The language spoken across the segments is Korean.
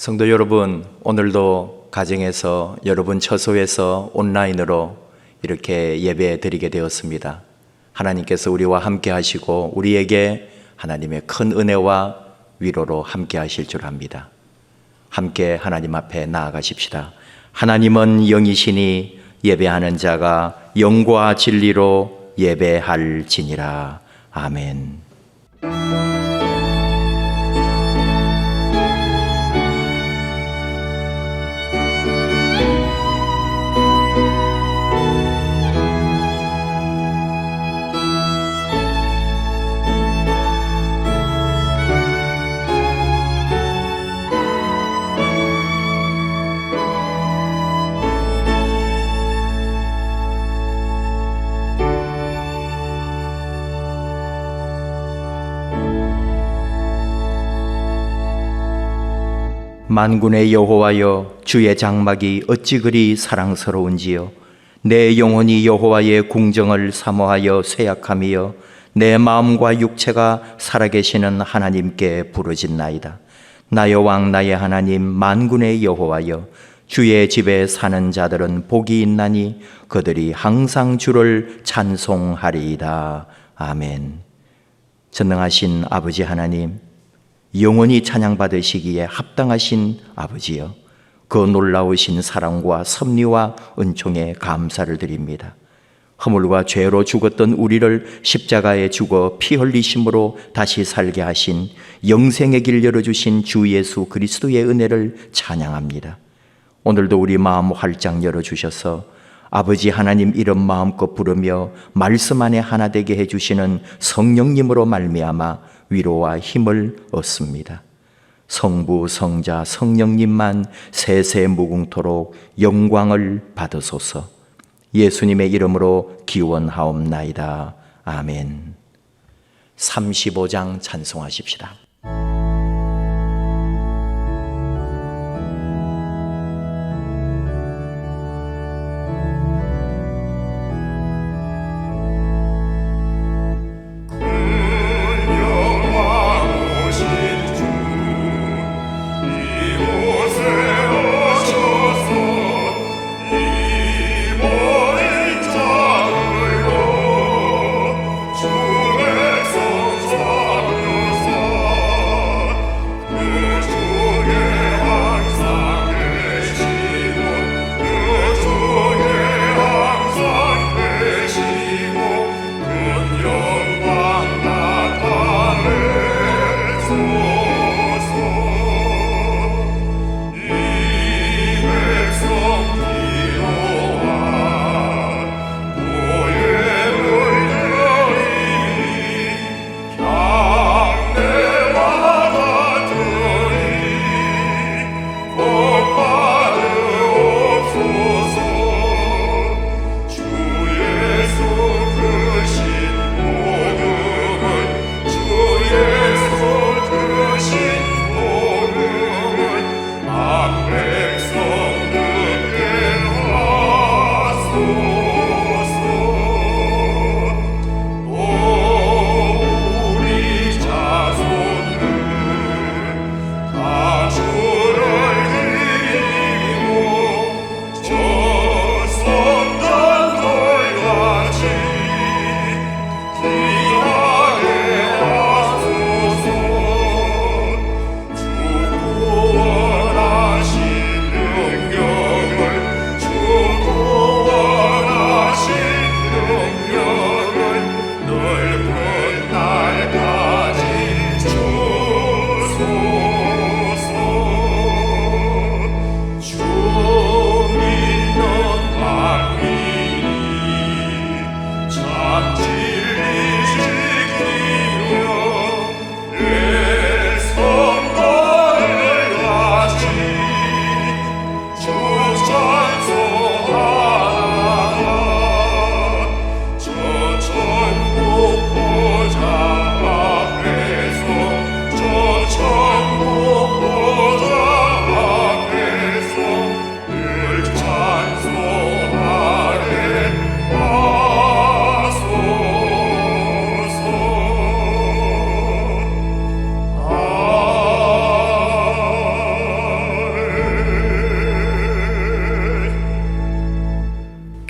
성도 여러분, 오늘도 가정에서 여러분 처소에서 온라인으로 이렇게 예배 드리게 되었습니다. 하나님께서 우리와 함께 하시고 우리에게 하나님의 큰 은혜와 위로로 함께 하실 줄 압니다. 함께 하나님 앞에 나아가십시다. 하나님은 영이시니 예배하는 자가 영과 진리로 예배할지니라. 아멘. 만군의 여호와여, 주의 장막이 어찌 그리 사랑스러운지요. 내 영혼이 여호와의 궁정을 사모하여 쇠약함이여 내 마음과 육체가 살아계시는 하나님께 부르짖나이다. 나의 왕 나의 하나님 만군의 여호와여, 주의 집에 사는 자들은 복이 있나니 그들이 항상 주를 찬송하리이다. 아멘. 전능하신 아버지 하나님, 영원히 찬양받으시기에 합당하신 아버지여, 그 놀라우신 사랑과 섭리와 은총에 감사를 드립니다. 허물과 죄로 죽었던 우리를 십자가에 죽어 피 흘리심으로 다시 살게 하신 영생의 길 열어주신 주 예수 그리스도의 은혜를 찬양합니다. 오늘도 우리 마음 활짝 열어주셔서 아버지 하나님 이름 마음껏 부르며 말씀 안에 하나 되게 해주시는 성령님으로 말미암아 위로와 힘을 얻습니다. 성부, 성자, 성령님만 세세 무궁토록 영광을 받으소서. 예수님의 이름으로 기원하옵나이다. 아멘. 35장 찬송하십시다. 주의 성찬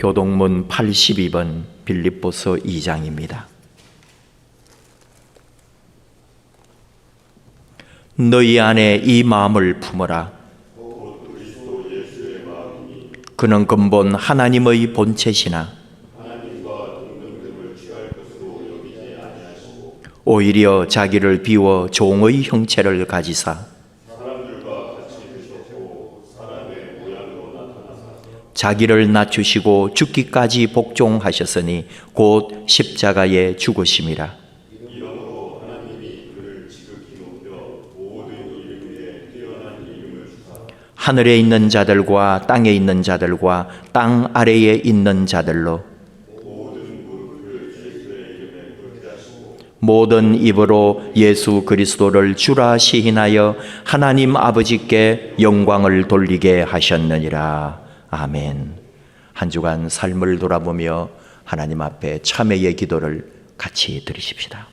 교동문 82번 빌립보서 2장입니다. 너희 안에 이 마음을 품어라. 그는 근본 하나님의 본체시나 오히려 자기를 비워 종의 형체를 가지사 자기를 낮추시고 죽기까지 복종하셨으니 곧 십자가에 죽으심이라. 하늘에 있는 자들과 땅에 있는 자들과 땅 아래에 있는 자들로 모든 입으로 예수 그리스도를 주라 시인하여 하나님 아버지께 영광을 돌리게 하셨느니라. 아멘. 한 주간 삶을 돌아보며 하나님 앞에 참회의 기도를 같이 드리십시다.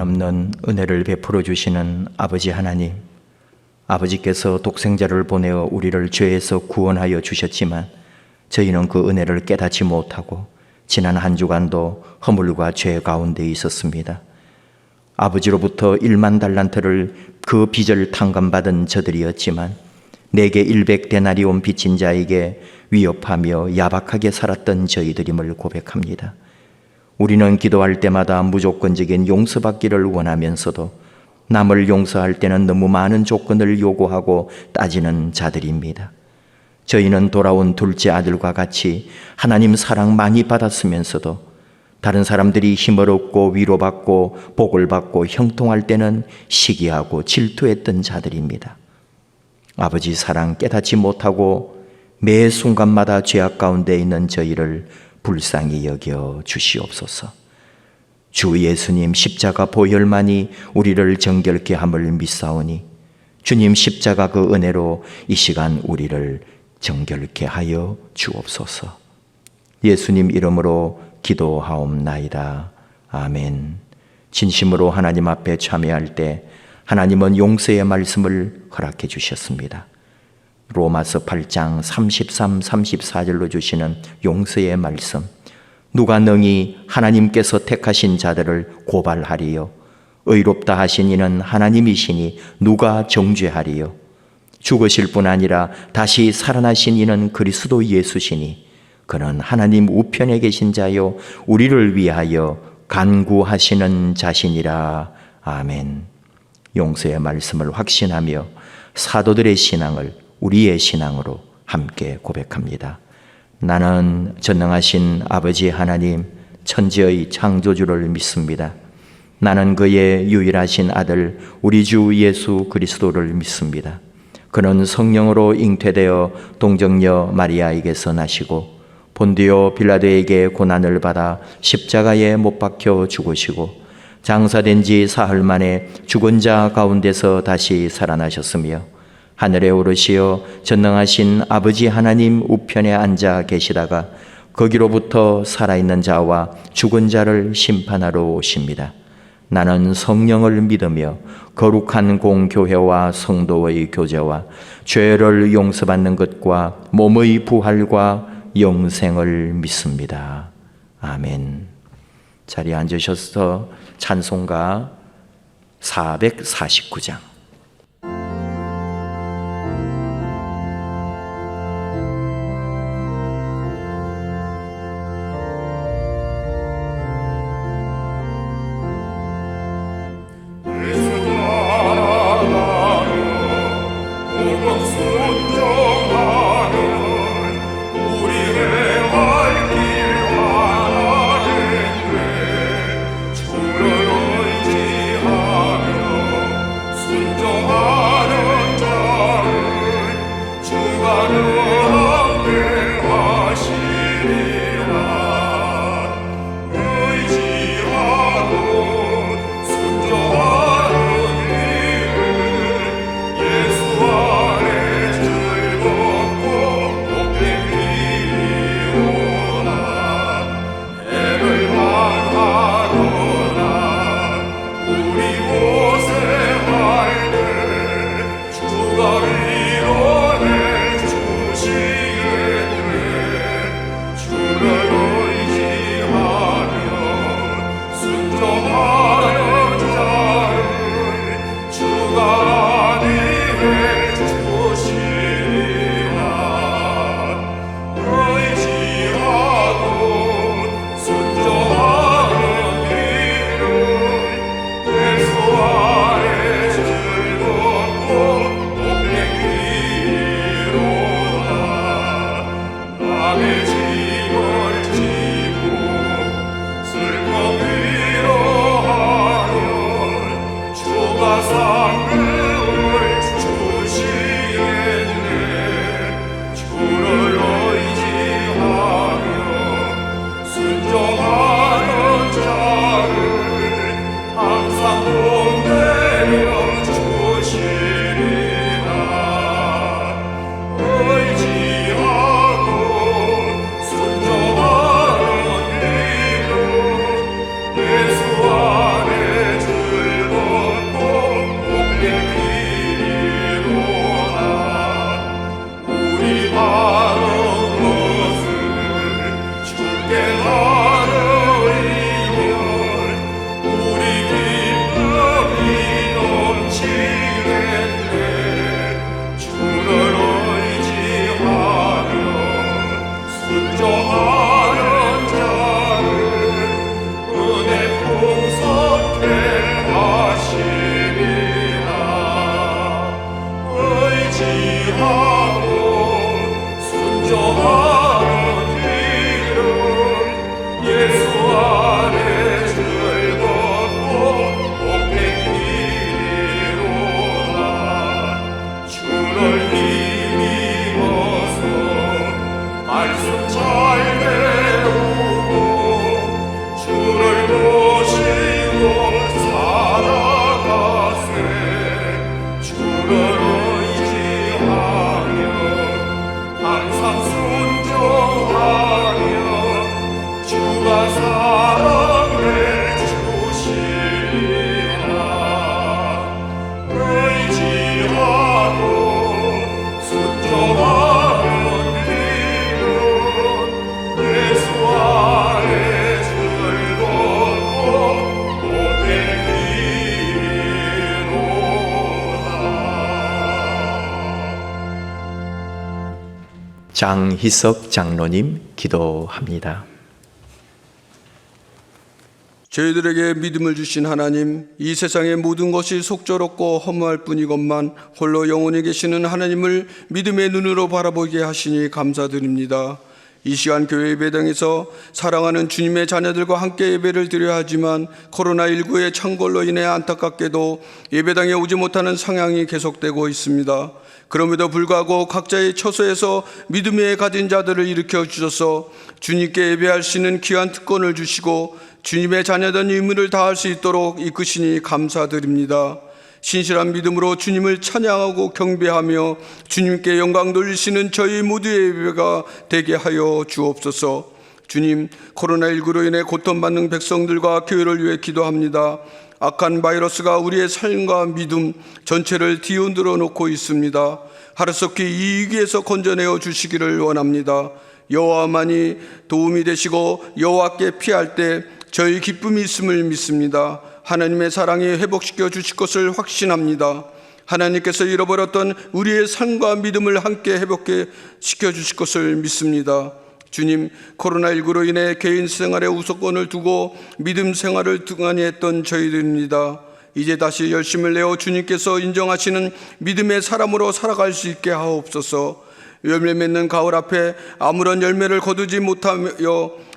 한없는 은혜를 베풀어 주시는 아버지 하나님, 아버지께서 독생자를 보내어 우리를 죄에서 구원하여 주셨지만 저희는 그 은혜를 깨닫지 못하고 지난 한 주간도 허물과 죄 가운데 있었습니다. 아버지로부터 1만 달란트를 그 빚을 탕감받은 저들이었지만 내게 100데나리온 빚진 자에게 위협하며 야박하게 살았던 저희들임을 고백합니다. 우리는 기도할 때마다 무조건적인 용서받기를 원하면서도 남을 용서할 때는 너무 많은 조건을 요구하고 따지는 자들입니다. 저희는 돌아온 둘째 아들과 같이 하나님 사랑 많이 받았으면서도 다른 사람들이 힘을 얻고 위로받고 복을 받고 형통할 때는 시기하고 질투했던 자들입니다. 아버지 사랑 깨닫지 못하고 매 순간마다 죄악 가운데 있는 저희를 불쌍히 여겨 주시옵소서. 주 예수님 십자가 보혈만이 우리를 정결케 함을 믿사오니 주님 십자가 그 은혜로 이 시간 우리를 정결케 하여 주옵소서. 예수님 이름으로 기도하옵나이다. 아멘. 진심으로 하나님 앞에 참여할 때 하나님은 용서의 말씀을 허락해 주셨습니다. 로마서 8장 33, 34절로 주시는 용서의 말씀. 누가 능히 하나님께서 택하신 자들을 고발하리요? 의롭다 하신 이는 하나님이시니 누가 정죄하리요? 죽으실 뿐 아니라 다시 살아나신 이는 그리스도 예수시니 그는 하나님 우편에 계신 자요 우리를 위하여 간구하시는 자신이라. 아멘. 용서의 말씀을 확신하며 사도들의 신앙을 우리의 신앙으로 함께 고백합니다. 나는 전능하신 아버지 하나님 천지의 창조주를 믿습니다. 나는 그의 유일하신 아들 우리 주 예수 그리스도를 믿습니다. 그는 성령으로 잉태되어 동정녀 마리아에게서 나시고 본디오 빌라도에게 고난을 받아 십자가에 못 박혀 죽으시고 장사된 지 사흘 만에 죽은 자 가운데서 다시 살아나셨으며 하늘에 오르시어 전능하신 아버지 하나님 우편에 앉아 계시다가 거기로부터 살아있는 자와 죽은 자를 심판하러 오십니다. 나는 성령을 믿으며 거룩한 공교회와 성도의 교제와 죄를 용서받는 것과 몸의 부활과 영생을 믿습니다. 아멘. 자리에 앉으셔서 찬송가 449장. 장희석 장로님 기도합니다. 저희들에게 믿음을 주신 하나님, 이 세상의 모든 것이 속죄롭고 허무할 뿐이건만 홀로 영원히 계시는 하나님을 믿음의 눈으로 바라보게 하시니 감사드립니다. 이 시간 교회 예배당에서 사랑하는 주님의 자녀들과 함께 예배를 드려야 하지만 코로나19의 창궐로 인해 안타깝게도 예배당에 오지 못하는 상황이 계속되고 있습니다. 그럼에도 불구하고 각자의 처소에서 믿음에 가진 자들을 일으켜 주셔서 주님께 예배할 수 있는 귀한 특권을 주시고 주님의 자녀된 의무를 다할 수 있도록 이끄시니 감사드립니다. 신실한 믿음으로 주님을 찬양하고 경배하며 주님께 영광 돌리시는 저희 모두의 예배가 되게 하여 주옵소서. 주님, 코로나19로 인해 고통받는 백성들과 교회를 위해 기도합니다. 악한 바이러스가 우리의 삶과 믿음 전체를 뒤흔들어 놓고 있습니다. 하루속히 이 위기에서 건져내어 주시기를 원합니다. 여호와만이 도움이 되시고 여호와께 피할 때 저희 기쁨이 있음을 믿습니다. 하나님의 사랑이 회복시켜 주실 것을 확신합니다. 하나님께서 잃어버렸던 우리의 삶과 믿음을 함께 회복시켜 주실 것을 믿습니다. 주님, 코로나19로 인해 개인 생활의 우선권을 두고 믿음 생활을 등한히 했던 저희들입니다. 이제 다시 열심을 내어 주님께서 인정하시는 믿음의 사람으로 살아갈 수 있게 하옵소서. 열매 맺는 가을 앞에 아무런 열매를 거두지 못하며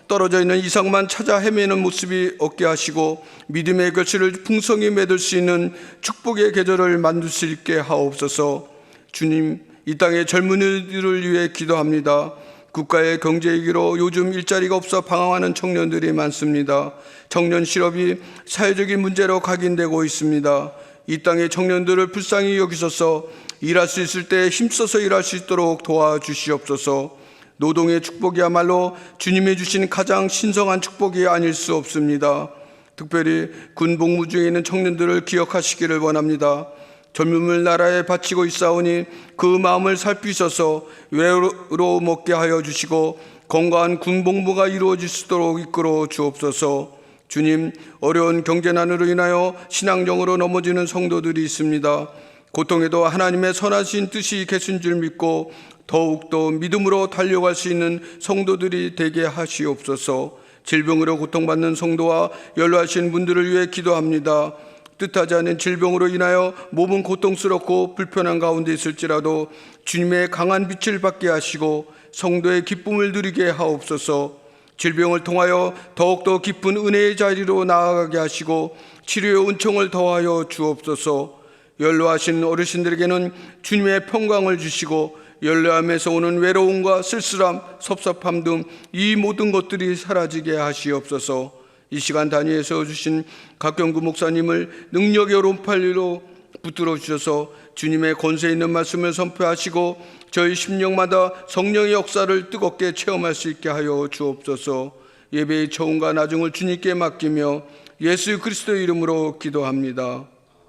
떨어져 있는 이삭만 찾아 헤매는 모습이 없게 하시고 믿음의 결실을 풍성히 맺을 수 있는 축복의 계절을 만들 수 있게 하옵소서. 주님, 이 땅의 젊은이들을 위해 기도합니다. 국가의 경제 위기로 요즘 일자리가 없어 방황하는 청년들이 많습니다. 청년 실업이 사회적인 문제로 각인되고 있습니다. 이 땅의 청년들을 불쌍히 여기소서. 일할 수 있을 때 힘써서 일할 수 있도록 도와주시옵소서. 노동의 축복이야말로 주님이 주신 가장 신성한 축복이 아닐 수 없습니다. 특별히 군 복무 중에 있는 청년들을 기억하시기를 원합니다. 젊음을 나라에 바치고 있사오니 그 마음을 살피셔서 외로 먹게 하여 주시고 건강한 군 복무가 이루어질 수 있도록 이끌어 주옵소서. 주님, 어려운 경제난으로 인하여 신앙적으로 넘어지는 성도들이 있습니다. 고통에도 하나님의 선하신 뜻이 계신 줄 믿고 더욱더 믿음으로 달려갈 수 있는 성도들이 되게 하시옵소서. 질병으로 고통받는 성도와 연로하신 분들을 위해 기도합니다. 뜻하지 않은 질병으로 인하여 몸은 고통스럽고 불편한 가운데 있을지라도 주님의 강한 빛을 받게 하시고 성도의 기쁨을 누리게 하옵소서. 질병을 통하여 더욱더 깊은 은혜의 자리로 나아가게 하시고 치료의 은총을 더하여 주옵소서. 연로하신 어르신들에게는 주님의 평강을 주시고 연로함에서 오는 외로움과 쓸쓸함, 섭섭함 등 이 모든 것들이 사라지게 하시옵소서. 이 시간 단위에 세워주신 각경구 목사님을 능력의 오른팔로 붙들어 주셔서 주님의 권세 있는 말씀을 선포하시고 저희 심령마다 성령의 역사를 뜨겁게 체험할 수 있게 하여 주옵소서. 예배의 처음과 나중을 주님께 맡기며 예수 그리스도의 이름으로 기도합니다.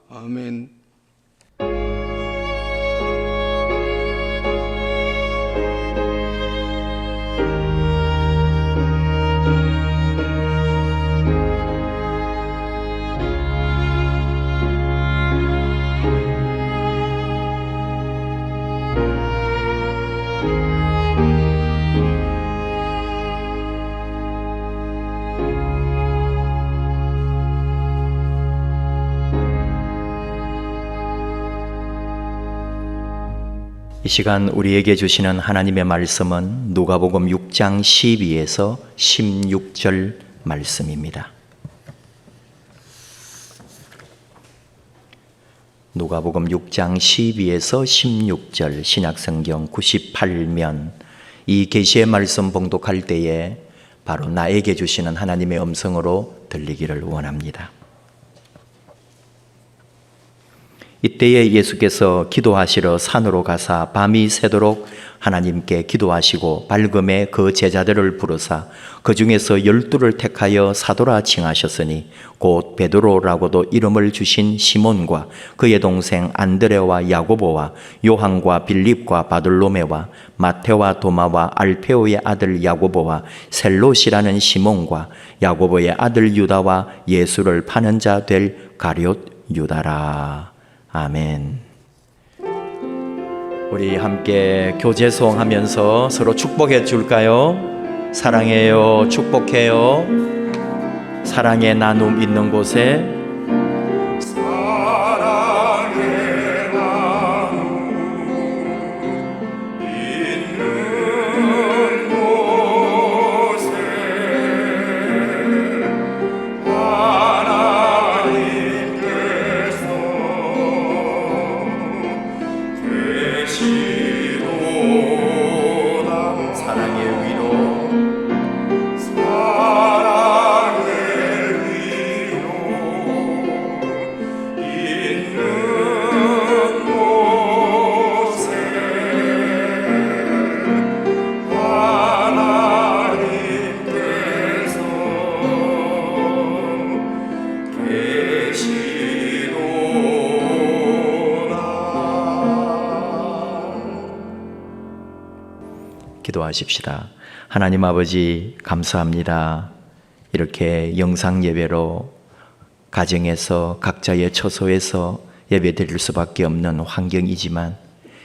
아멘. 이 시간 우리에게 주시는 하나님의 말씀은 누가복음 6장 12에서 16절 말씀입니다. 누가복음 6장 12에서 16절 신약성경 98면 이 계시의 말씀 봉독할 때에 바로 나에게 주시는 하나님의 음성으로 들리기를 원합니다. 이때에 예수께서 기도하시러 산으로 가사 밤이 새도록 하나님께 기도하시고 밝음에 그 제자들을 부르사 그 중에서 12를 택하여 사도라 칭하셨으니 곧 베드로라고도 이름을 주신 시몬과 그의 동생 안드레와 야고보와 요한과 빌립과 바돌로메와 마테와 도마와 알페오의 아들 야고보와 셀롯이라는 시몬과 야고보의 아들 유다와 예수를 파는 자 될 가룟 유다라. 아멘. 우리 함께 교제송하면서 서로 축복해 줄까요? 사랑해요, 축복해요. 사랑의 나눔 있는 곳에 기도하십시다. 하나님 아버지, 감사합니다. 이렇게 영상 예배로 가정에서 각자의 처소에서 예배 드릴 수밖에 없는 환경이지만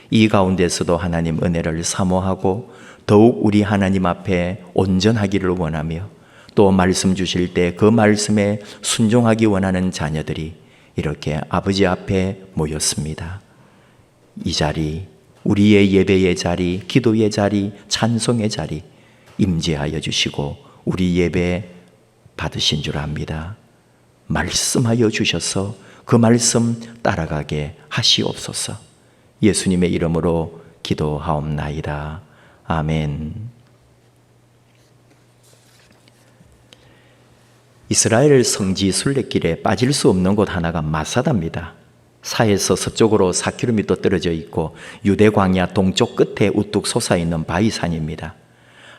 이 가운데서도 하나님 은혜를 사모하고 더욱 우리 하나님 앞에 온전하기를 원하며 또 말씀 주실 때 그 말씀에 순종하기 원하는 자녀들이 이렇게 아버지 앞에 모였습니다. 이 자리, 우리의 예배의 자리, 기도의 자리, 찬송의 자리 임재하여 주시고 우리 예배 받으신 줄 압니다. 말씀하여 주셔서 그 말씀 따라가게 하시옵소서. 예수님의 이름으로 기도하옵나이다. 아멘. 이스라엘 성지 순례길에 빠질 수 없는 곳 하나가 마사다입니다. 사에서 서쪽으로 4km 떨어져 있고 유대 광야 동쪽 끝에 우뚝 솟아있는 바위산입니다.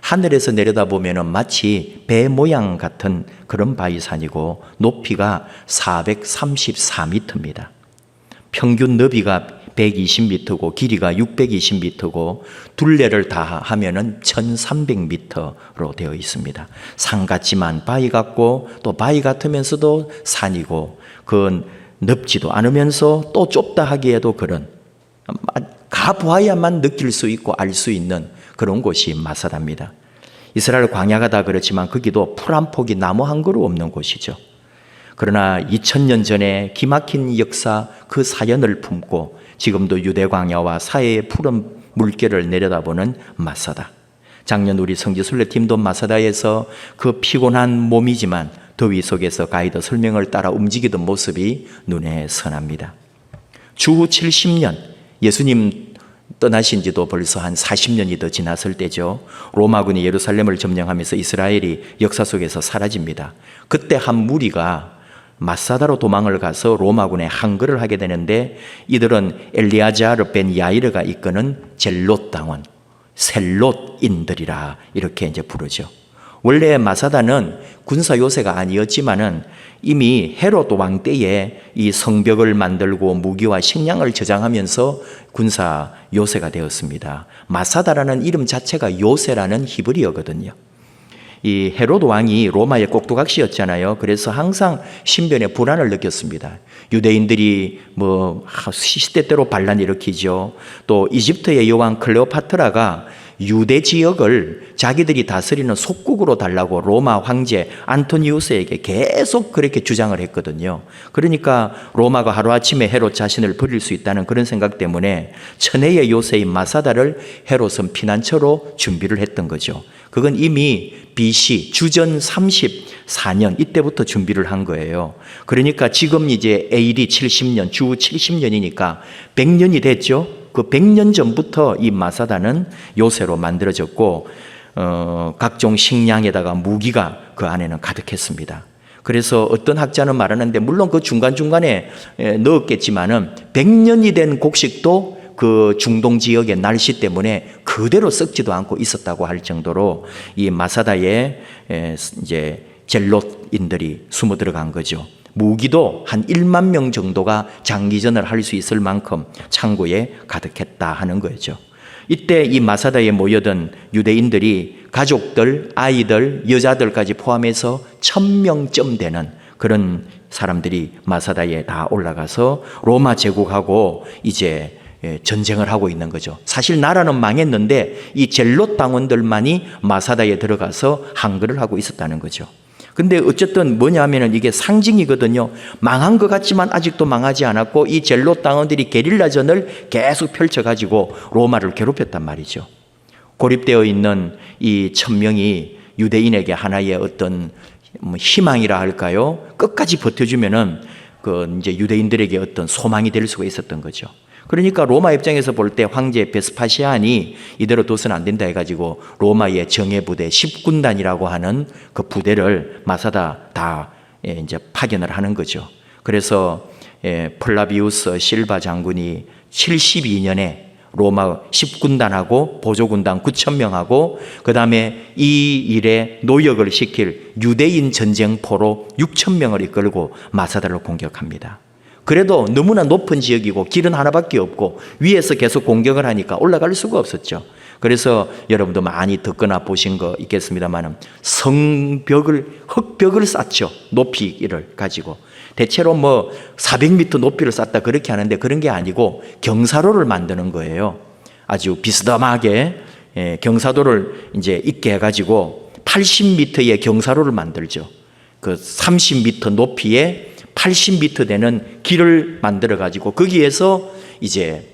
하늘에서 내려다보면 마치 배 모양 같은 그런 바위산이고 높이가 434m입니다. 평균 너비가 120m고 길이가 620m고 둘레를 다 하면은 1300m로 되어 있습니다. 산 같지만 바위 같고 또 바위 같으면서도 산이고 그건 넓지도 않으면서 또 좁다 하기에도 그런 가보아야만 느낄 수 있고 알 수 있는 그런 곳이 마사다입니다. 이스라엘 광야가 다 그렇지만 거기도 풀 한 폭이 나무 한 그루 없는 곳이죠. 그러나 2000년 전에 기막힌 역사 그 사연을 품고 지금도 유대 광야와 사해의 푸른 물결을 내려다보는 마사다. 작년 우리 성지순례팀도 마사다에서 그 피곤한 몸이지만 더위 속에서 가이드 설명을 따라 움직이던 모습이 눈에 선합니다. 주후 70년 예수님 떠나신 지도 벌써 한 40년이 더 지났을 때죠. 로마군이 예루살렘을 점령하면서 이스라엘이 역사 속에서 사라집니다. 그때 한 무리가 마사다로 도망을 가서 로마군의 항거를 하게 되는데 이들은 엘리아자르 벤 야이르가 이끄는 젤롯 당원, 셀롯인들이라 이렇게 이제 부르죠. 원래 마사다는 군사 요새가 아니었지만은 이미 헤롯 왕 때에 이 성벽을 만들고 무기와 식량을 저장하면서 군사 요새가 되었습니다. 마사다라는 이름 자체가 요새라는 히브리어거든요. 이 헤롯 왕이 로마의 꼭두각시였잖아요. 그래서 항상 신변에 불안을 느꼈습니다. 유대인들이 시대대로 반란 일으키죠. 또 이집트의 여왕 클레오파트라가 유대 지역을 자기들이 다스리는 속국으로 달라고 로마 황제 안토니우스에게 계속 그렇게 주장을 했거든요. 그러니까 로마가 하루아침에 헤롯 자신을 버릴 수 있다는 그런 생각 때문에 천혜의 요새인 마사다를 헤롯은 피난처로 준비를 했던 거죠. 그건 이미 BC 주전 34년 이때부터 준비를 한 거예요. 그러니까 지금 이제 AD 70년, 주 70년이니까 100년이 됐죠. 그 100년 전부터 이 마사다는 요새로 만들어졌고 각종 식량에다가 무기가 그 안에는 가득했습니다. 그래서 어떤 학자는 말하는데 물론 그 중간중간에 넣었겠지만은 100년이 된 곡식도 그 중동 지역의 날씨 때문에 그대로 썩지도 않고 있었다고 할 정도로 이 마사다에 이제 젤롯인들이 숨어 들어간 거죠. 무기도 한 1만 명 정도가 장기전을 할 수 있을 만큼 창고에 가득했다 하는 거죠. 이때 이 마사다에 모여든 유대인들이 가족들, 아이들, 여자들까지 포함해서 1000명쯤 되는 그런 사람들이 마사다에 다 올라가서 로마 제국하고 이제 전쟁을 하고 있는 거죠. 사실 나라는 망했는데 이 젤롯 당원들만이 마사다에 들어가서 항거를 하고 있었다는 거죠. 근데 어쨌든 뭐냐 하면은 이게 상징이거든요. 망한 것 같지만 아직도 망하지 않았고 이 젤롯 당원들이 게릴라전을 계속 펼쳐가지고 로마를 괴롭혔단 말이죠. 고립되어 있는 이 1000명이 유대인에게 하나의 어떤 희망이라 할까요? 끝까지 버텨주면은 그 이제 유대인들에게 어떤 소망이 될 수가 있었던 거죠. 그러니까 로마 입장에서 볼 때 황제 베스파시안이 이대로 둬서는 안 된다 해가지고 로마의 정예부대 10군단이라고 하는 그 부대를 마사다 다 이제 파견을 하는 거죠. 그래서 플라비우스 실바 장군이 72년에 로마 10군단하고 보조군단 9,000명하고 그 다음에 이 일에 노역을 시킬 유대인 전쟁포로 6,000명을 이끌고 마사다를 공격합니다. 그래도 너무나 높은 지역이고 길은 하나밖에 없고 위에서 계속 공격을 하니까 올라갈 수가 없었죠. 그래서 여러분도 많이 듣거나 보신 거 있겠습니다만 흙벽을 쌓죠. 높이를 가지고. 대체로 400m 높이를 쌓다 그렇게 하는데 그런 게 아니고 경사로를 만드는 거예요. 아주 비스듬하게 경사도를 이제 있게 해가지고 80m의 경사로를 만들죠. 그 30m 높이에 80m 되는 길을 만들어가지고 거기에서 이제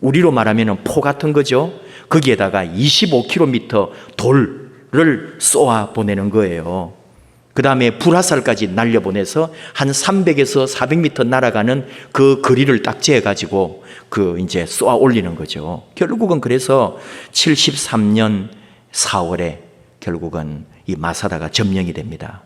우리로 말하면 포 같은 거죠. 거기에다가 25km 돌을 쏘아 보내는 거예요. 그 다음에 불화살까지 날려보내서 한 300에서 400m 날아가는 그 거리를 딱 재가지고 이제 쏘아 올리는 거죠. 결국은 그래서 73년 4월에 결국은 이 마사다가 점령이 됩니다.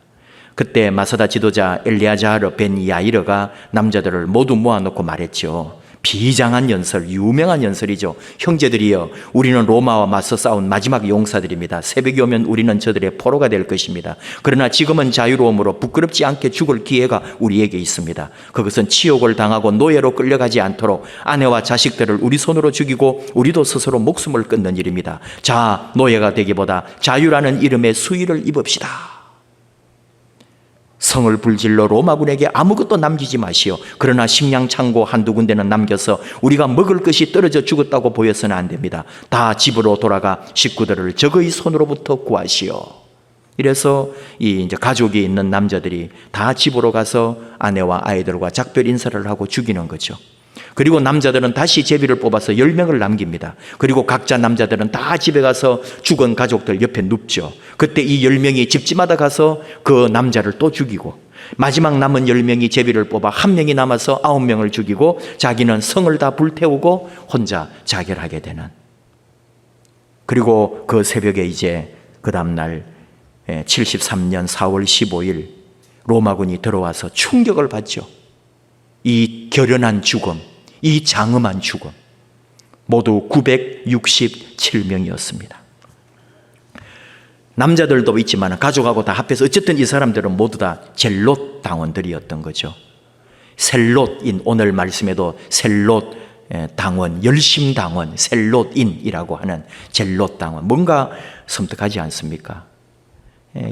그때 마사다 지도자 엘리아자르 벤 야이르가 남자들을 모두 모아놓고 말했죠. 비장한 연설, 유명한 연설이죠. 형제들이여, 우리는 로마와 맞서 싸운 마지막 용사들입니다. 새벽이 오면 우리는 저들의 포로가 될 것입니다. 그러나 지금은 자유로움으로 부끄럽지 않게 죽을 기회가 우리에게 있습니다. 그것은 치욕을 당하고 노예로 끌려가지 않도록 아내와 자식들을 우리 손으로 죽이고 우리도 스스로 목숨을 끊는 일입니다. 자, 노예가 되기보다 자유라는 이름의 수위를 입읍시다. 성을 불질러 로마군에게 아무것도 남기지 마시오. 그러나 식량 창고 한두 군데는 남겨서 우리가 먹을 것이 떨어져 죽었다고 보여서는 안 됩니다. 다 집으로 돌아가 식구들을 적의 손으로부터 구하시오. 이래서 이제 가족이 있는 남자들이 다 집으로 가서 아내와 아이들과 작별 인사를 하고 죽이는 거죠. 그리고 남자들은 다시 제비를 뽑아서 10명을 남깁니다. 그리고 각자 남자들은 다 집에 가서 죽은 가족들 옆에 눕죠. 그때 이 10명이 집집마다 가서 그 남자를 또 죽이고 마지막 남은 10명이 제비를 뽑아 1명이 남아서 9명을 죽이고 자기는 성을 다 불태우고 혼자 자결하게 되는. 그리고 그 새벽에 이제 그 다음날 73년 4월 15일 로마군이 들어와서 충격을 받죠. 이 결연한 죽음, 이 장엄한 죽음, 모두 967명이었습니다. 남자들도 있지만 가족하고 다 합해서 어쨌든 이 사람들은 모두 다 젤롯 당원들이었던 거죠. 셀롯인, 오늘 말씀에도 셀롯 당원, 열심당원, 셀롯인이라고 하는 젤롯 당원. 뭔가 섬뜩하지 않습니까?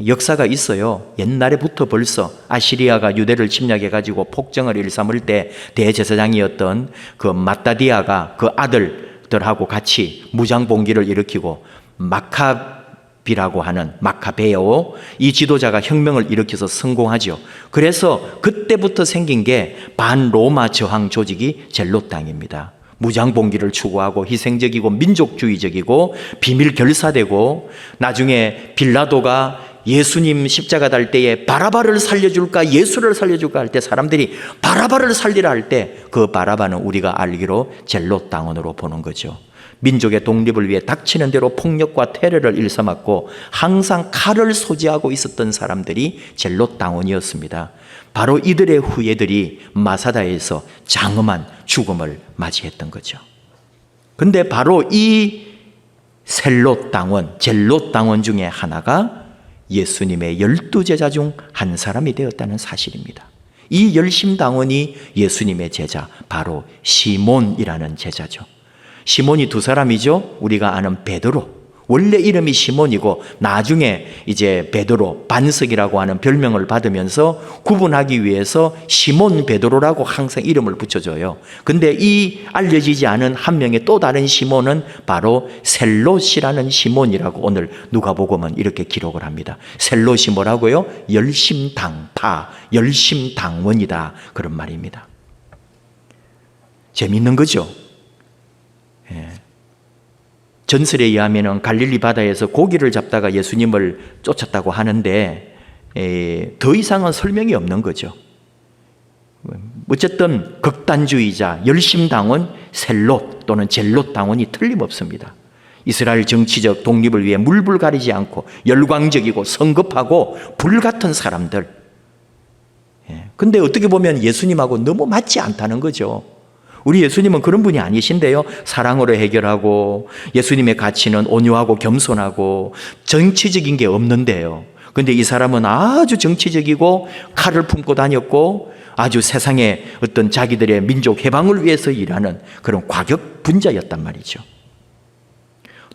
역사가 있어요. 옛날에부터 벌써 아시리아가 유대를 침략해가지고 폭정을 일삼을 때 대제사장이었던 그 마따디아가 그 아들들하고 같이 무장봉기를 일으키고 마카비라고 하는 마카베오 이 지도자가 혁명을 일으켜서 성공하죠. 그래서 그때부터 생긴 게 반로마 저항 조직이 젤롯당입니다. 무장봉기를 추구하고 희생적이고 민족주의적이고 비밀 결사되고 나중에 빌라도가 예수님 십자가 달 때에 바라바를 살려줄까 예수를 살려줄까 할 때 사람들이 바라바를 살리라 할 때 그 바라바는 우리가 알기로 젤롯 당원으로 보는 거죠. 민족의 독립을 위해 닥치는 대로 폭력과 테러를 일삼았고 항상 칼을 소지하고 있었던 사람들이 젤롯 당원이었습니다. 바로 이들의 후예들이 마사다에서 장엄한 죽음을 맞이했던 거죠. 근데 바로 이 셀롯 당원, 젤롯 당원 중에 하나가 예수님의 12제자 중 한 사람이 되었다는 사실입니다. 이 열심당원이 예수님의 제자, 바로 시몬이라는 제자죠. 시몬이 두 사람이죠. 우리가 아는 베드로, 원래 이름이 시몬이고 나중에 이제 베드로, 반석이라고 하는 별명을 받으면서 구분하기 위해서 시몬 베드로라고 항상 이름을 붙여줘요. 근데 이 알려지지 않은 한 명의 또 다른 시몬은 바로 셀롯이라는 시몬이라고 오늘 누가복음은 이렇게 기록을 합니다. 셀롯이 뭐라고요? 열심당파, 열심당원이다, 그런 말입니다. 재밌는 거죠? 예. 전설에 의하면 갈릴리 바다에서 고기를 잡다가 예수님을 쫓았다고 하는데 더 이상은 설명이 없는 거죠. 어쨌든 극단주의자, 열심당원, 셀롯 또는 젤롯 당원이 틀림없습니다. 이스라엘 정치적 독립을 위해 물불 가리지 않고 열광적이고 성급하고 불같은 사람들. 근데 어떻게 보면 예수님하고 너무 맞지 않다는 거죠. 우리 예수님은 그런 분이 아니신데요. 사랑으로 해결하고 예수님의 가치는 온유하고 겸손하고 정치적인 게 없는데요. 근데 이 사람은 아주 정치적이고 칼을 품고 다녔고 아주 세상의 어떤 자기들의 민족 해방을 위해서 일하는 그런 과격 분자였단 말이죠.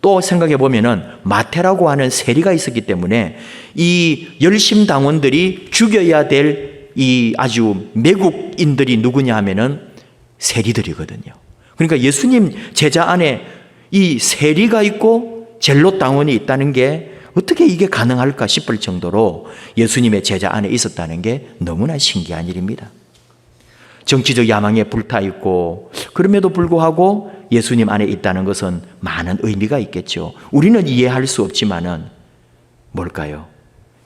또 생각해 보면은 마태라고 하는 세리가 있었기 때문에 이 열심 당원들이 죽여야 될 이 아주 매국인들이 누구냐 하면은 세리들이거든요. 그러니까 예수님 제자 안에 이 세리가 있고 젤롯 당원이 있다는 게 어떻게 이게 가능할까 싶을 정도로 예수님의 제자 안에 있었다는 게 너무나 신기한 일입니다. 정치적 야망에 불타 있고 그럼에도 불구하고 예수님 안에 있다는 것은 많은 의미가 있겠죠. 우리는 이해할 수 없지만은 뭘까요?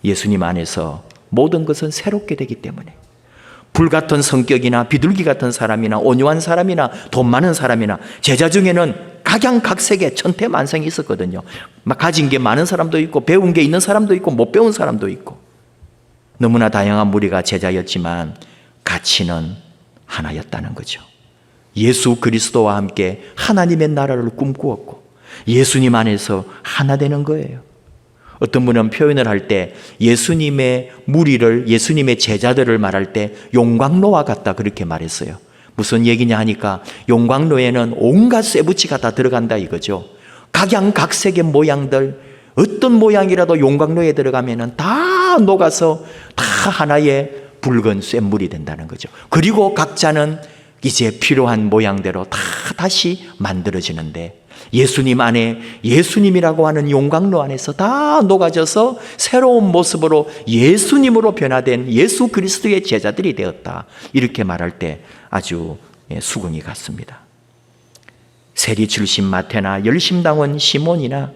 예수님 안에서 모든 것은 새롭게 되기 때문에 불같은 성격이나 비둘기 같은 사람이나 온유한 사람이나 돈 많은 사람이나 제자 중에는 각양각색의 천태만상이 있었거든요. 막 가진 게 많은 사람도 있고 배운 게 있는 사람도 있고 못 배운 사람도 있고 너무나 다양한 무리가 제자였지만 가치는 하나였다는 거죠. 예수 그리스도와 함께 하나님의 나라를 꿈꾸었고 예수님 안에서 하나 되는 거예요. 어떤 분은 표현을 할 때 예수님의 무리를, 예수님의 제자들을 말할 때 용광로와 같다 그렇게 말했어요. 무슨 얘기냐 하니까 용광로에는 온갖 쇠붙이가 다 들어간다 이거죠. 각양각색의 모양들, 어떤 모양이라도 용광로에 들어가면은 다 녹아서 다 하나의 붉은 쇳물이 된다는 거죠. 그리고 각자는 이제 필요한 모양대로 다 다시 만들어지는데 예수님 안에 예수님이라고 하는 용광로 안에서 다 녹아져서 새로운 모습으로 예수님으로 변화된 예수 그리스도의 제자들이 되었다. 이렇게 말할 때 아주 수긍이 갔습니다. 세리 출신 마태나 열심당원 시몬이나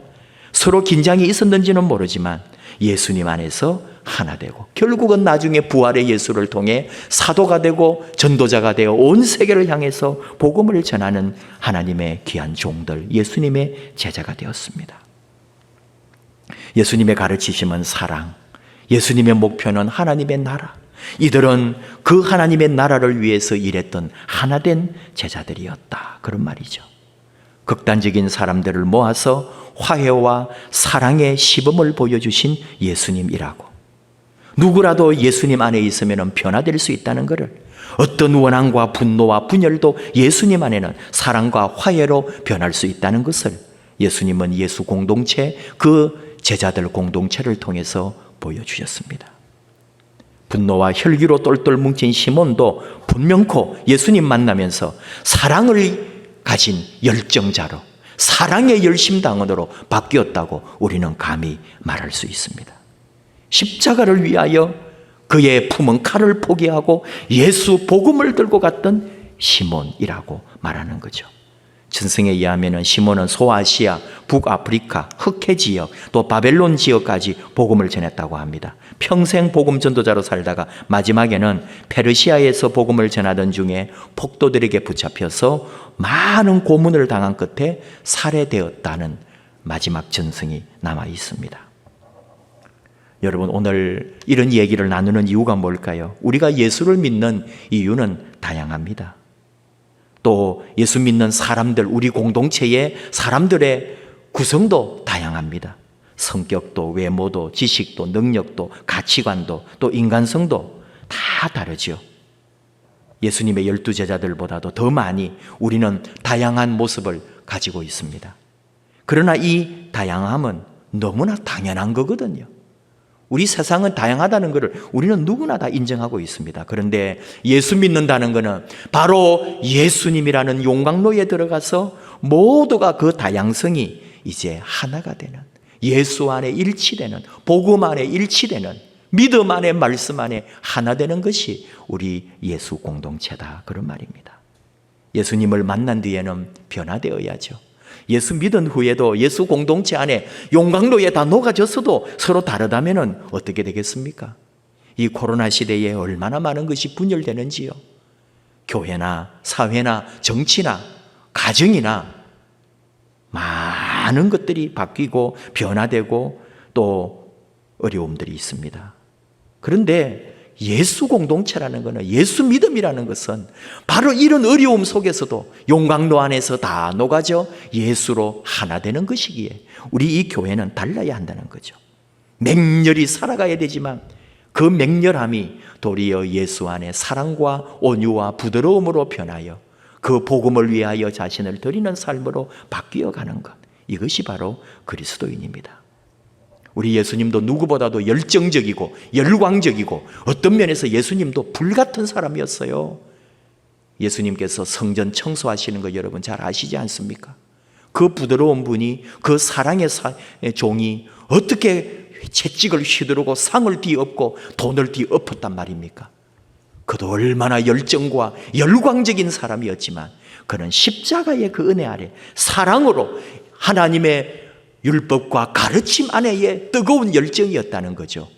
서로 긴장이 있었는지는 모르지만 예수님 안에서 하나 되고 결국은 나중에 부활의 예수를 통해 사도가 되고 전도자가 되어 온 세계를 향해서 복음을 전하는 하나님의 귀한 종들, 예수님의 제자가 되었습니다. 예수님의 가르치심은 사랑, 예수님의 목표는 하나님의 나라. 이들은 그 하나님의 나라를 위해서 일했던 하나된 제자들이었다. 그런 말이죠. 극단적인 사람들을 모아서 화해와 사랑의 시범을 보여주신 예수님이라고. 누구라도 예수님 안에 있으면 변화될 수 있다는 것을, 어떤 원한과 분노와 분열도 예수님 안에는 사랑과 화해로 변할 수 있다는 것을 예수님은 예수 공동체, 그 제자들 공동체를 통해서 보여주셨습니다. 분노와 혈기로 똘똘 뭉친 시몬도 분명코 예수님 만나면서 사랑을 가진 열정자로, 사랑의 열심당원으로 바뀌었다고 우리는 감히 말할 수 있습니다. 십자가를 위하여 그의 품은 칼을 포기하고 예수 복음을 들고 갔던 시몬이라고 말하는 거죠. 전승에 의하면 시몬은 소아시아, 북아프리카, 흑해 지역, 또 바벨론 지역까지 복음을 전했다고 합니다. 평생 복음 전도자로 살다가 마지막에는 페르시아에서 복음을 전하던 중에 폭도들에게 붙잡혀서 많은 고문을 당한 끝에 살해되었다는 마지막 전승이 남아 있습니다. 여러분, 오늘 이런 얘기를 나누는 이유가 뭘까요? 우리가 예수를 믿는 이유는 다양합니다. 또 예수 믿는 사람들, 우리 공동체의 사람들의 구성도 다양합니다. 성격도, 외모도, 지식도, 능력도, 가치관도, 또 인간성도 다 다르죠. 예수님의 12제자들보다도 더 많이 우리는 다양한 모습을 가지고 있습니다. 그러나 이 다양함은 너무나 당연한 거거든요. 우리 세상은 다양하다는 것을 우리는 누구나 다 인정하고 있습니다. 그런데 예수 믿는다는 것은 바로 예수님이라는 용광로에 들어가서 모두가 그 다양성이 이제 하나가 되는, 예수 안에 일치되는, 복음 안에 일치되는, 믿음 안에, 말씀 안에 하나 되는 것이 우리 예수 공동체다. 그런 말입니다. 예수님을 만난 뒤에는 변화되어야죠. 예수 믿은 후에도 예수 공동체 안에 용광로에 다 녹아졌어도 서로 다르다면 어떻게 되겠습니까? 이 코로나 시대에 얼마나 많은 것이 분열되는지요. 교회나 사회나 정치나 가정이나 많은 것들이 바뀌고 변화되고 또 어려움들이 있습니다. 그런데 예수 공동체라는 것은, 예수 믿음이라는 것은 바로 이런 어려움 속에서도 용광로 안에서 다 녹아져 예수로 하나 되는 것이기에 우리 이 교회는 달라야 한다는 거죠. 맹렬히 살아가야 되지만 그 맹렬함이 도리어 예수 안에 사랑과 온유와 부드러움으로 변하여 그 복음을 위하여 자신을 드리는 삶으로 바뀌어가는 것, 이것이 바로 그리스도인입니다. 우리 예수님도 누구보다도 열정적이고 열광적이고 어떤 면에서 예수님도 불같은 사람이었어요. 예수님께서 성전 청소하시는 거 여러분 잘 아시지 않습니까? 그 부드러운 분이, 그 사랑의 종이 어떻게 채찍을 휘두르고 상을 뒤엎고 돈을 뒤엎었단 말입니까? 그도 얼마나 열정과 열광적인 사람이었지만 그는 십자가의 그 은혜 아래 사랑으로 하나님의 율법과 가르침 안에의 뜨거운 열정이었다는 거죠.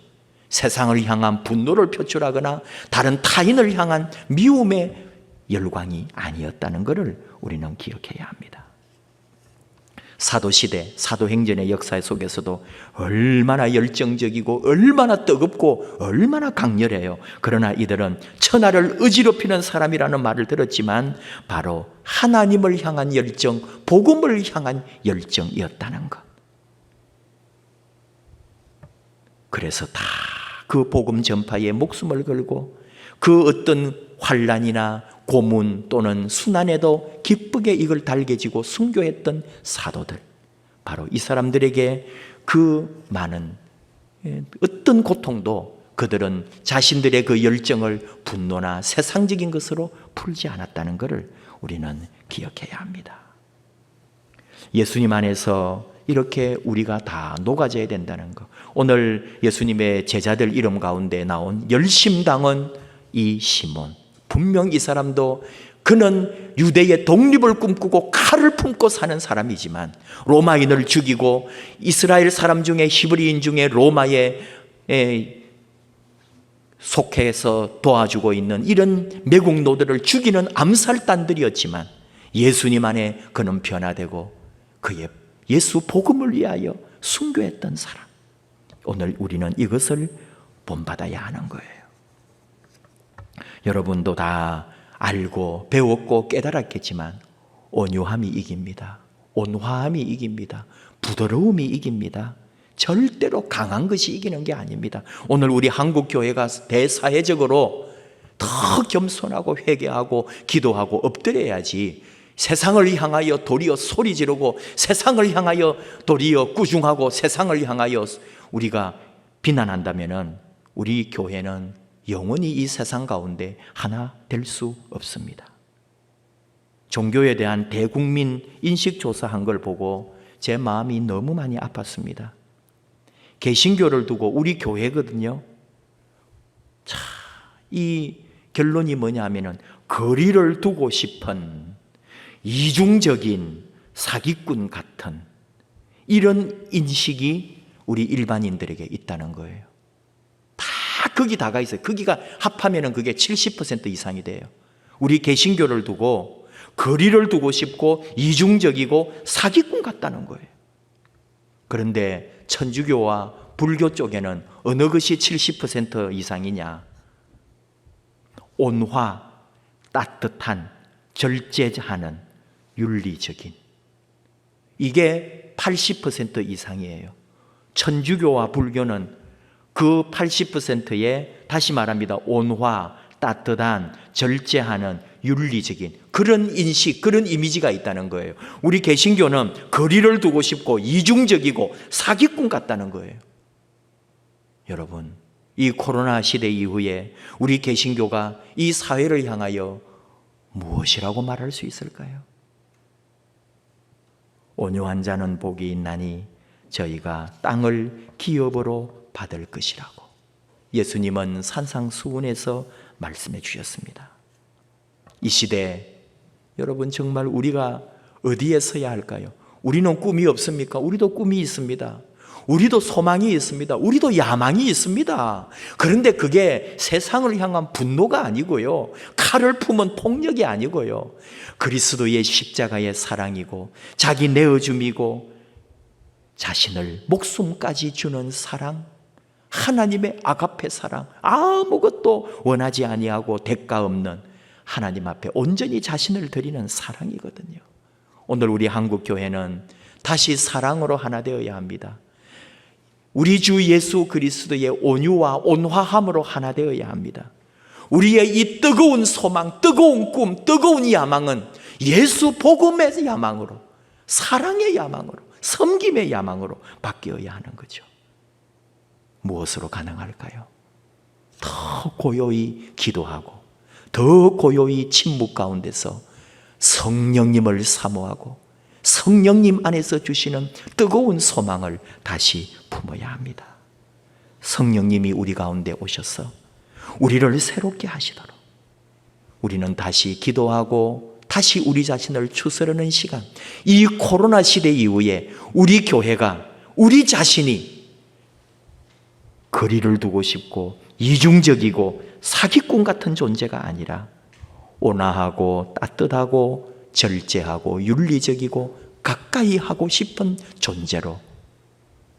세상을 향한 분노를 표출하거나 다른 타인을 향한 미움의 열광이 아니었다는 것을 우리는 기억해야 합니다. 사도시대, 사도행전의 역사 속에서도 얼마나 열정적이고 얼마나 뜨겁고 얼마나 강렬해요. 그러나 이들은 천하를 어지럽히는 사람이라는 말을 들었지만 바로 하나님을 향한 열정, 복음을 향한 열정이었다는 것. 그래서 다 그 복음 전파에 목숨을 걸고 그 어떤 환난이나 고문 또는 순환에도 기쁘게 이걸 달개지고 순교했던 사도들, 바로 이 사람들에게 그 많은 어떤 고통도 그들은 자신들의 그 열정을 분노나 세상적인 것으로 풀지 않았다는 것을 우리는 기억해야 합니다. 예수님 안에서 이렇게 우리가 다 녹아져야 된다는 것. 오늘 예수님의 제자들 이름 가운데 나온 열심당은 이 시몬, 분명 이 사람도 그는 유대의 독립을 꿈꾸고 칼을 품고 사는 사람이지만 로마인을 죽이고 이스라엘 사람 중에 히브리인 중에 로마에 속해서 도와주고 있는 이런 매국노들을 죽이는 암살단들이었지만 예수님 안에 그는 변화되고 그의 예수 복음을 위하여 순교했던 사람. 오늘 우리는 이것을 본받아야 하는 거예요. 여러분도 다 알고 배웠고 깨달았겠지만 온유함이 이깁니다. 온화함이 이깁니다. 부드러움이 이깁니다. 절대로 강한 것이 이기는 게 아닙니다. 오늘 우리 한국 교회가 대사회적으로 더 겸손하고 회개하고 기도하고 엎드려야지 세상을 향하여 도리어 소리 지르고 세상을 향하여 도리어 꾸중하고 세상을 향하여 우리가 비난한다면 우리 교회는 영원히 이 세상 가운데 하나 될 수 없습니다. 종교에 대한 대국민 인식조사한 걸 보고 제 마음이 너무 많이 아팠습니다. 개신교를 두고 우리 교회거든요. 자, 이 결론이 뭐냐 하면은 거리를 두고 싶은 이중적인 사기꾼 같은 이런 인식이 우리 일반인들에게 있다는 거예요. 다 거기 다가 있어요. 거기가 합하면은 그게 70% 이상이 돼요. 우리 개신교를 두고 거리를 두고 싶고 이중적이고 사기꾼 같다는 거예요. 그런데 천주교와 불교 쪽에는 어느 것이 70% 이상이냐? 온화, 따뜻한, 절제하는 윤리적인, 이게 80% 이상이에요. 천주교와 불교는 그 80%에 다시 말합니다. 온화, 따뜻한, 절제하는 윤리적인 그런 인식, 그런 이미지가 있다는 거예요. 우리 개신교는 거리를 두고 싶고 이중적이고 사기꾼 같다는 거예요. 여러분, 이 코로나 시대 이후에 우리 개신교가 이 사회를 향하여 무엇이라고 말할 수 있을까요? 온유한 자는 복이 있나니 저희가 땅을 기업으로 받을 것이라고 예수님은 산상수훈에서 말씀해 주셨습니다. 이 시대 여러분 정말 우리가 어디에 서야 할까요? 우리는 꿈이 없습니까? 우리도 꿈이 있습니다. 우리도 소망이 있습니다. 우리도 야망이 있습니다. 그런데 그게 세상을 향한 분노가 아니고요, 칼을 품은 폭력이 아니고요, 그리스도의 십자가의 사랑이고 자기 내어줌이고 자신을 목숨까지 주는 사랑, 하나님의 아가페 사랑, 아무것도 원하지 아니하고 대가 없는 하나님 앞에 온전히 자신을 드리는 사랑이거든요. 오늘 우리 한국 교회는 다시 사랑으로 하나 되어야 합니다. 우리 주 예수 그리스도의 온유와 온화함으로 하나 되어야 합니다. 우리의 이 뜨거운 소망, 뜨거운 꿈, 뜨거운 야망은 예수 복음의 야망으로 사랑의 야망으로, 섬김의 야망으로 바뀌어야 하는 거죠. 무엇으로 가능할까요? 더 고요히 기도하고, 더 고요히 침묵 가운데서 성령님을 사모하고 성령님 안에서 주시는 뜨거운 소망을 다시 품어야 합니다. 성령님이 우리 가운데 오셔서 우리를 새롭게 하시도록 우리는 다시 기도하고 다시 우리 자신을 추스르는 시간, 이 코로나 시대 이후에 우리 교회가, 우리 자신이 거리를 두고 싶고 이중적이고 사기꾼 같은 존재가 아니라 온화하고 따뜻하고 절제하고 윤리적이고 가까이 하고 싶은 존재로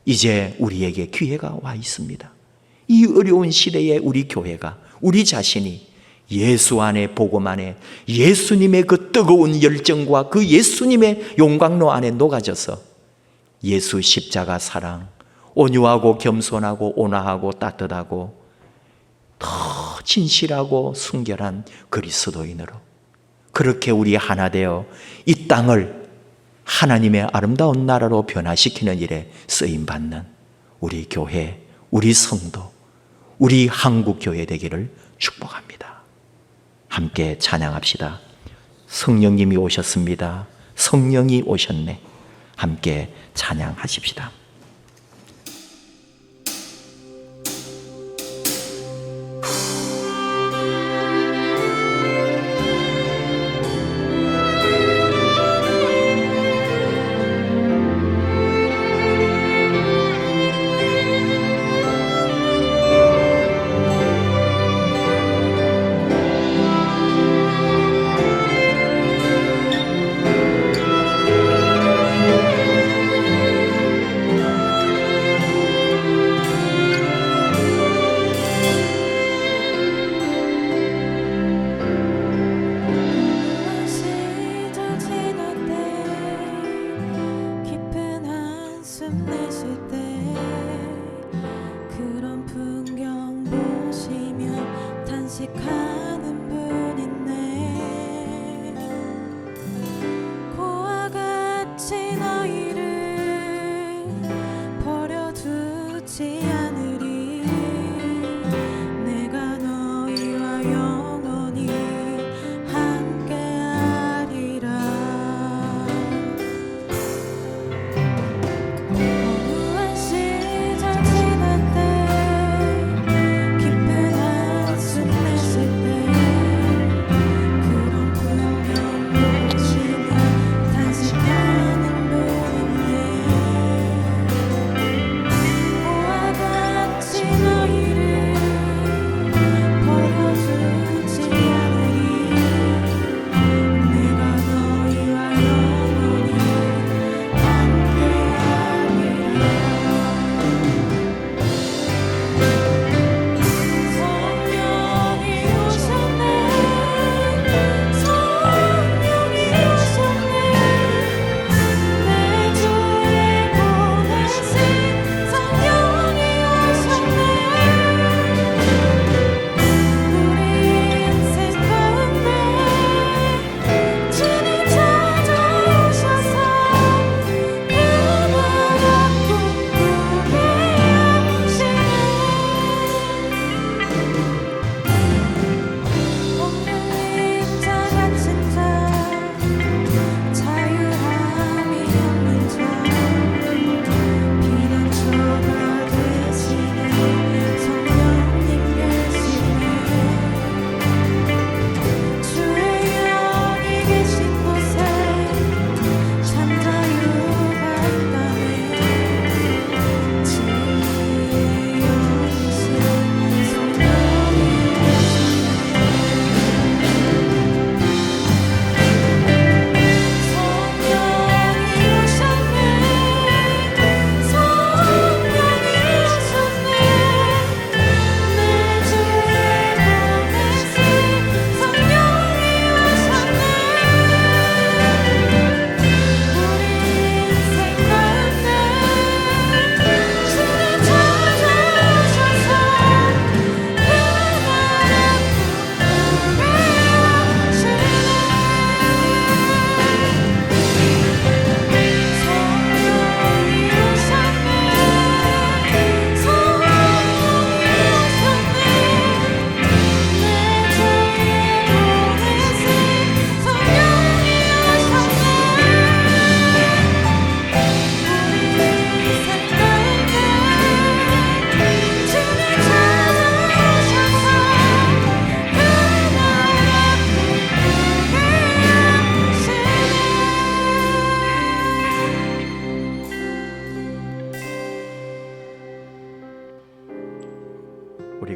이제 우리에게 기회가 와 있습니다. 이 어려운 시대에 우리 교회가, 우리 자신이 예수 안에, 복음 안에, 예수님의 그 뜨거운 열정과 그 예수님의 용광로 안에 녹아져서 예수 십자가 사랑, 온유하고 겸손하고 온화하고 따뜻하고 더 진실하고 순결한 그리스도인으로 그렇게 우리 하나 되어 이 땅을 하나님의 아름다운 나라로 변화시키는 일에 쓰임받는 우리 교회, 우리 성도, 우리 한국교회 되기를 축복합니다. 함께 찬양합시다. 성령님이 오셨습니다. 성령이 오셨네. 함께 찬양하십시다.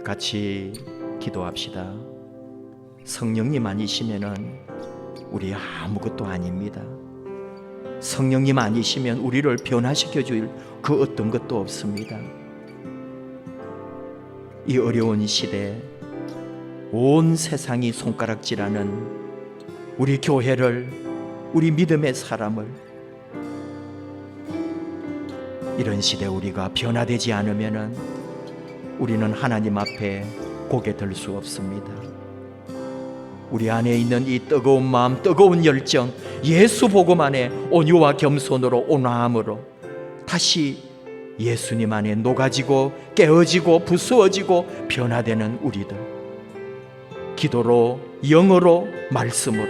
같이 기도합시다. 성령님 아니시면은 우리 아무것도 아닙니다. 성령님 아니시면 우리를 변화시켜 줄 그 어떤 것도 없습니다. 이 어려운 시대 온 세상이 손가락질하는 우리 교회를, 우리 믿음의 사람을, 이런 시대 우리가 변화되지 않으면은 우리는 하나님 앞에 고개 들 수 없습니다. 우리 안에 있는 이 뜨거운 마음, 뜨거운 열정, 예수 복음 안에 온유와 겸손으로, 온화함으로 다시 예수님 안에 녹아지고 깨어지고 부수어지고 변화되는 우리들, 기도로, 영어로, 말씀으로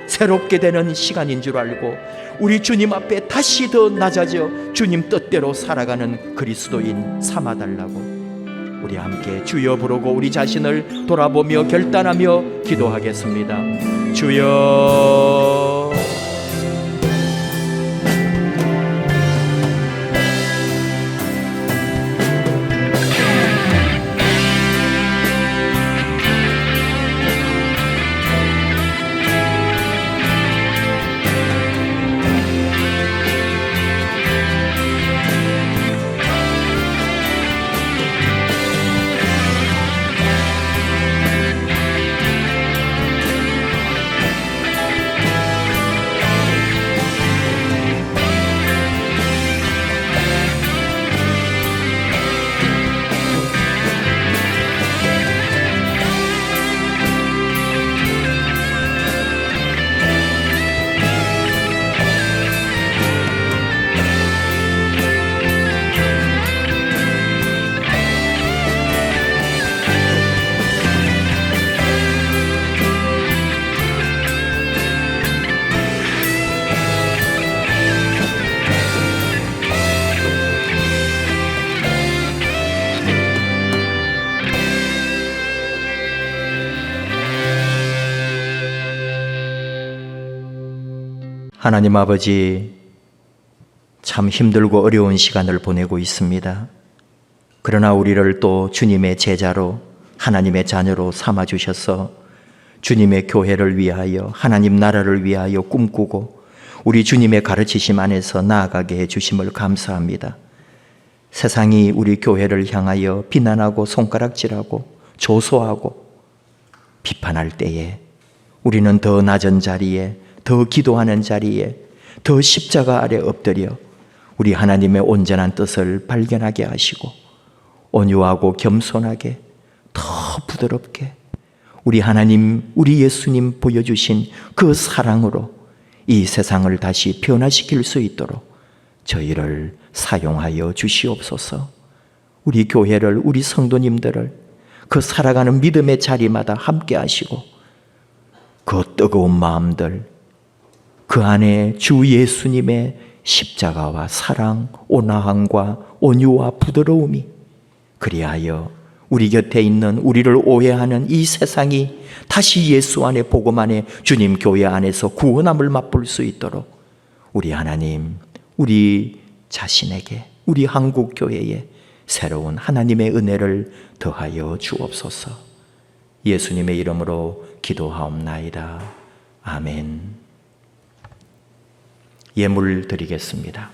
새롭게 되는 시간인 줄 알고 우리 주님 앞에 다시 더 낮아져 주님 뜻대로 살아가는 그리스도인 삼아달라고 우리 함께 주여 부르고 우리 자신을 돌아보며 결단하며 기도하겠습니다. 주여, 하나님 아버지, 참 힘들고 어려운 시간을 보내고 있습니다. 그러나 우리를 또 주님의 제자로, 하나님의 자녀로 삼아주셔서 주님의 교회를 위하여, 하나님 나라를 위하여 꿈꾸고 우리 주님의 가르치심 안에서 나아가게 해주심을 감사합니다. 세상이 우리 교회를 향하여 비난하고 손가락질하고 조소하고 비판할 때에 우리는 더 낮은 자리에, 더 기도하는 자리에, 더 십자가 아래 엎드려 우리 하나님의 온전한 뜻을 발견하게 하시고 온유하고 겸손하게, 더 부드럽게 우리 하나님, 우리 예수님 보여주신 그 사랑으로 이 세상을 다시 변화시킬 수 있도록 저희를 사용하여 주시옵소서. 우리 교회를, 우리 성도님들을 그 살아가는 믿음의 자리마다 함께 하시고 그 뜨거운 마음들, 그 안에 주 예수님의 십자가와 사랑, 온화함과 온유와 부드러움이, 그리하여 우리 곁에 있는 우리를 오해하는 이 세상이 다시 예수 안에, 복음 안에, 주님 교회 안에서 구원함을 맛볼 수 있도록 우리 하나님, 우리 자신에게, 우리 한국 교회에 새로운 하나님의 은혜를 더하여 주옵소서. 예수님의 이름으로 기도하옵나이다. 아멘. 예물 드리겠습니다.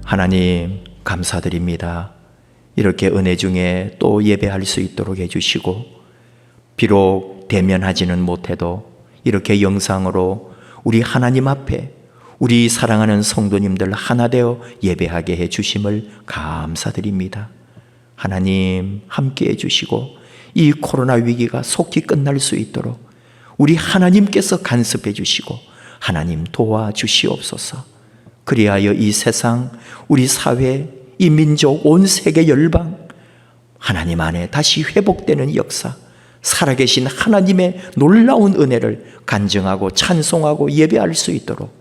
하나님 감사드립니다. 이렇게 은혜 중에 또 예배할 수 있도록 해주시고, 비록 대면하지는 못해도 이렇게 영상으로 우리 하나님 앞에 우리 사랑하는 성도님들 하나 되어 예배하게 해주심을 감사드립니다. 하나님 함께 해주시고 이 코로나 위기가 속히 끝날 수 있도록 우리 하나님께서 간섭해 주시고 하나님 도와주시옵소서. 그리하여 이 세상, 우리 사회, 이 민족, 온 세계 열방 하나님 안에 다시 회복되는 역사, 살아계신 하나님의 놀라운 은혜를 간증하고 찬송하고 예배할 수 있도록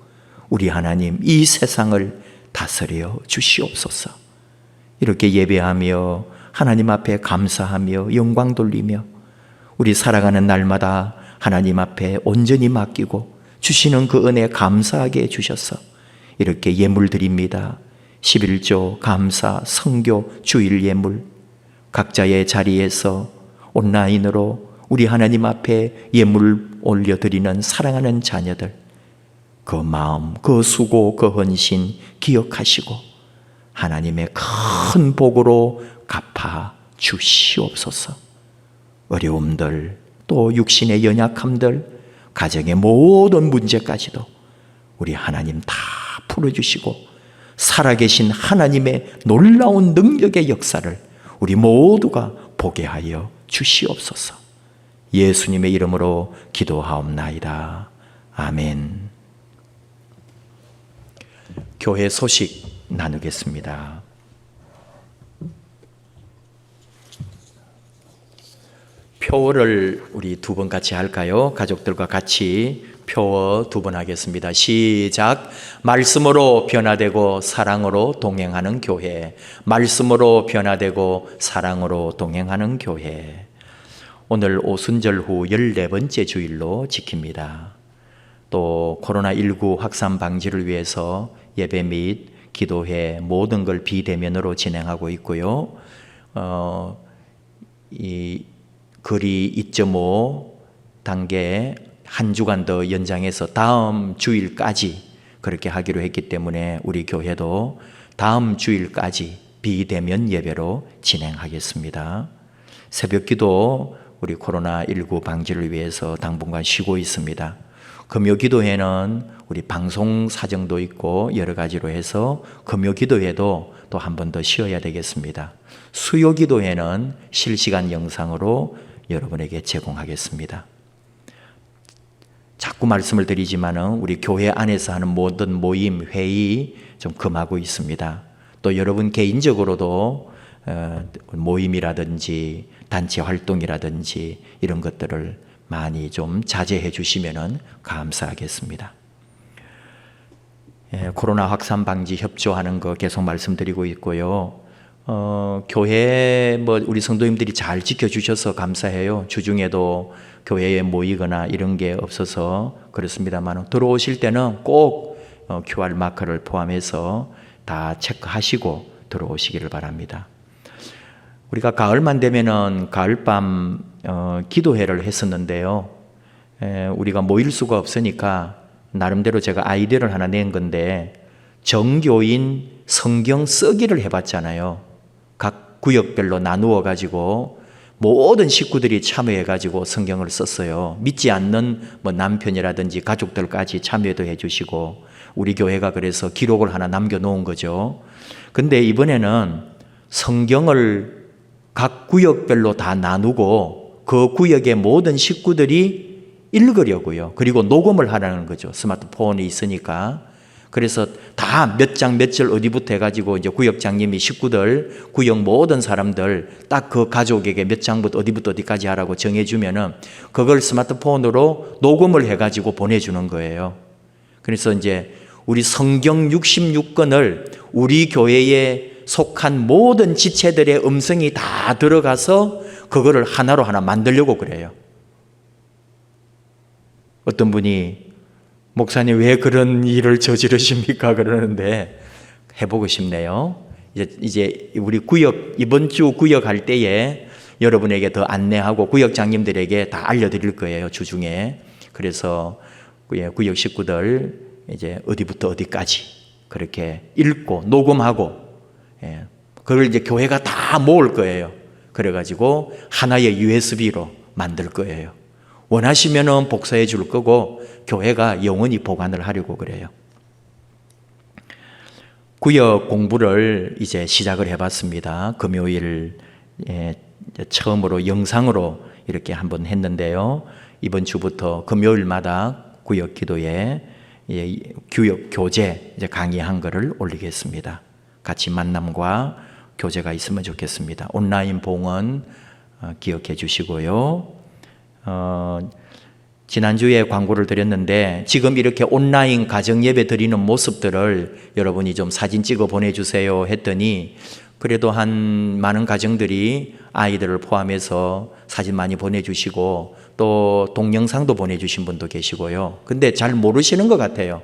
우리 하나님 이 세상을 다스려 주시옵소서. 이렇게 예배하며 하나님 앞에 감사하며 영광 돌리며 우리 살아가는 날마다 하나님 앞에 온전히 맡기고 주시는 그 은혜 감사하게 해주셔서 이렇게 예물 드립니다. 11조 감사 성교 주일 예물 각자의 자리에서 온라인으로 우리 하나님 앞에 예물 올려드리는 사랑하는 자녀들, 그 마음, 그 수고, 그 헌신 기억하시고 하나님의 큰 복으로 갚아 주시옵소서. 어려움들, 또 육신의 연약함들, 가정의 모든 문제까지도 우리 하나님 다 풀어주시고 살아계신 하나님의 놀라운 능력의 역사를 우리 모두가 보게 하여 주시옵소서. 예수님의 이름으로 기도하옵나이다. 아멘. 교회 소식 나누겠습니다. 표어를 우리 두 번 같이 할까요? 가족들과 같이 표어 두 번 하겠습니다. 시작. 말씀으로 변화되고 사랑으로 동행하는 교회. 말씀으로 변화되고 사랑으로 동행하는 교회. 오늘 오순절 후 14번째 주일로 지킵니다. 또 코로나19 확산 방지를 위해서 예배 및 기도회 모든 걸 비대면으로 진행하고 있고요. 이 거리 2.5 단계 한 주간 더 연장해서 다음 주일까지 그렇게 하기로 했기 때문에 우리 교회도 다음 주일까지 비대면 예배로 진행하겠습니다. 새벽기도 우리 코로나19 방지를 위해서 당분간 쉬고 있습니다. 금요기도회는 우리 방송 사정도 있고 여러 가지로 해서 금요기도회도 또 한 번 더 쉬어야 되겠습니다. 수요기도회는 실시간 영상으로 여러분에게 제공하겠습니다. 자꾸 말씀을 드리지만은 우리 교회 안에서 하는 모든 모임, 회의 좀 금하고 있습니다. 또 여러분 개인적으로도 모임이라든지 단체 활동이라든지 이런 것들을 많이 좀 자제해 주시면 감사하겠습니다. 코로나 확산 방지 협조하는 거 계속 말씀드리고 있고요. 교회 우리 성도님들이 잘 지켜주셔서 감사해요. 주중에도 교회에 모이거나 이런 게 없어서 그렇습니다만 들어오실 때는 꼭 QR 마크를 포함해서 다 체크하시고 들어오시기를 바랍니다. 우리가 가을만 되면은 가을밤 기도회를 했었는데요. 우리가 모일 수가 없으니까 나름대로 제가 아이디어를 하나 낸 건데 정교인 성경 쓰기를 해봤잖아요. 각 구역별로 나누어 가지고 모든 식구들이 참여해 가지고 성경을 썼어요. 믿지 않는 남편이라든지 가족들까지 참여도 해주시고 우리 교회가 그래서 기록을 하나 남겨놓은 거죠. 근데 이번에는 성경을 각 구역별로 다 나누고 그 구역의 모든 식구들이 읽으려고요. 그리고 녹음을 하라는 거죠. 스마트폰이 있으니까. 그래서 다 몇 장 몇 절 어디부터 해가지고 이제 구역장님이 식구들, 구역 모든 사람들 딱 그 가족에게 몇 장부터 어디까지 하라고 정해주면은 그걸 스마트폰으로 녹음을 해가지고 보내주는 거예요. 그래서 이제 우리 성경 66권을 우리 교회에 속한 모든 지체들의 음성이 다 들어가서 그거를 하나로 하나 만들려고 그래요. 어떤 분이 목사님 왜 그런 일을 저지르십니까? 그러는데 해보고 싶네요. 이제 우리 구역 이번 주 구역 할 때에 여러분에게 더 안내하고 구역장님들에게 다 알려드릴 거예요. 주중에. 그래서 구역 식구들 이제 어디부터 어디까지 그렇게 읽고 녹음하고 그걸 이제 교회가 다 모을 거예요. 그래가지고 하나의 USB로 만들 거예요. 원하시면은 복사해 줄 거고 교회가 영원히 보관을 하려고 그래요. 구역 공부를 이제 시작을 해봤습니다. 금요일 처음으로 영상으로 이렇게 한번 했는데요. 이번 주부터 금요일마다 구역 기도에 구역 교제 강의한 거를 올리겠습니다. 같이 만남과 교제가 있으면 좋겠습니다. 온라인 봉헌 기억해 주시고요. 지난주에 광고를 드렸는데 지금 이렇게 온라인 가정 예배 드리는 모습들을 여러분이 좀 사진 찍어 보내주세요 했더니 그래도 많은 가정들이 아이들을 포함해서 사진 많이 보내주시고 또 동영상도 보내주신 분도 계시고요. 근데 잘 모르시는 것 같아요.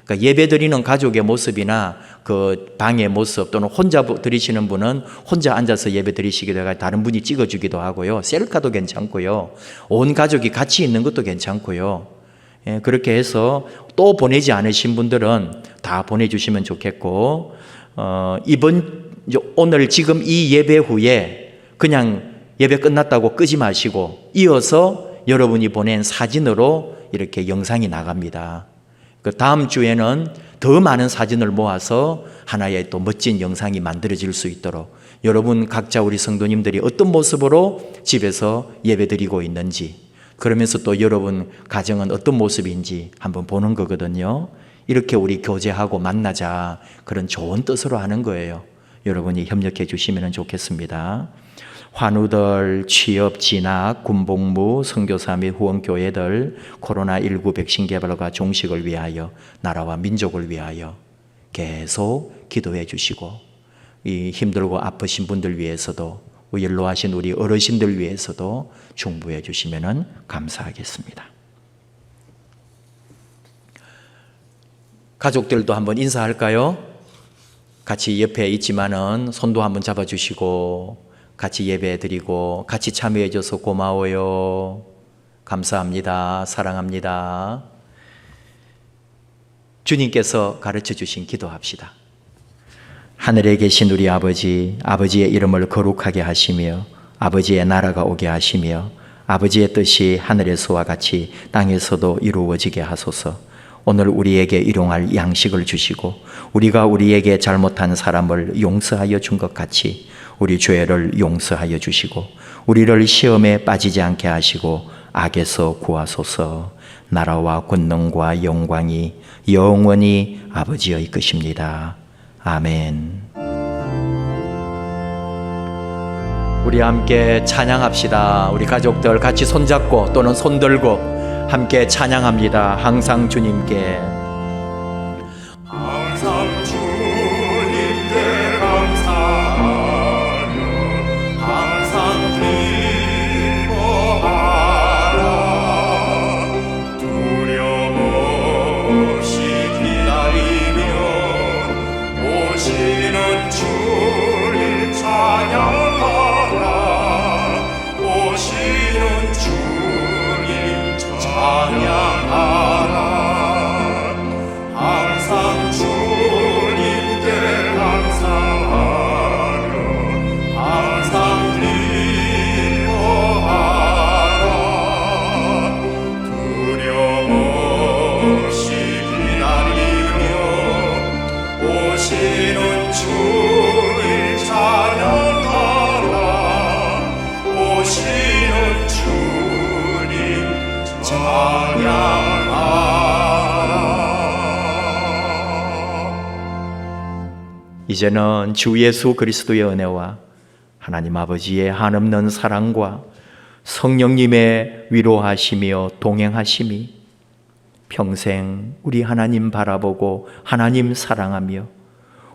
그러니까 예배 드리는 가족의 모습이나 그 방의 모습 또는 혼자 드리시는 분은 혼자 앉아서 예배 드리시기도 하고 다른 분이 찍어주기도 하고요. 셀카도 괜찮고요. 온 가족이 같이 있는 것도 괜찮고요. 그렇게 해서 또 보내지 않으신 분들은 다 보내주시면 좋겠고 오늘 지금 이 예배 후에 그냥 예배 끝났다고 끄지 마시고 이어서 여러분이 보낸 사진으로 이렇게 영상이 나갑니다. 그 다음 주에는 더 많은 사진을 모아서 하나의 또 멋진 영상이 만들어질 수 있도록 여러분 각자 우리 성도님들이 어떤 모습으로 집에서 예배드리고 있는지 그러면서 또 여러분 가정은 어떤 모습인지 한번 보는 거거든요. 이렇게 우리 교제하고 만나자 그런 좋은 뜻으로 하는 거예요. 여러분이 협력해 주시면 좋겠습니다. 환우들, 취업, 진학, 군복무, 선교사 및 후원교회들 코로나19 백신 개발과 종식을 위하여 나라와 민족을 위하여 계속 기도해 주시고 이 힘들고 아프신 분들 위해서도 연로하신 우리 어르신들 위해서도 중보해 주시면 감사하겠습니다. 가족들도 한번 인사할까요? 같이 옆에 있지만은 손도 한번 잡아주시고 같이 예배 드리고 같이 참여해 줘서 고마워요. 감사합니다. 사랑합니다. 주님께서 가르쳐 주신 기도합시다. 하늘에 계신 우리 아버지, 아버지의 이름을 거룩하게 하시며 아버지의 나라가 오게 하시며 아버지의 뜻이 하늘에서와 같이 땅에서도 이루어지게 하소서. 오늘 우리에게 일용할 양식을 주시고 우리가 우리에게 잘못한 사람을 용서하여 준 것 같이 우리 죄를 용서하여 주시고 우리를 시험에 빠지지 않게 하시고 악에서 구하소서. 나라와 권능과 영광이 영원히 아버지의 것입니다. 아멘. 우리 함께 찬양합시다. 우리 가족들 같이 손잡고 또는 손들고 함께 찬양합니다. 항상 주님께 항상 주님께 감사하며 항상 기뻐하라 두려움 없이 기다리며 오시는 주님 찬양하라 오시는 주님 찬양하라 항상 주님께 감사하며 항상 기뻐하라 두려움 없이 기다리며 오시는 주님 찬양하라 오시는 주님 이제는 주 예수 그리스도의 은혜와 하나님 아버지의 한없는 사랑과 성령님의 위로하시며 동행하심이 평생 우리 하나님 바라보고 하나님 사랑하며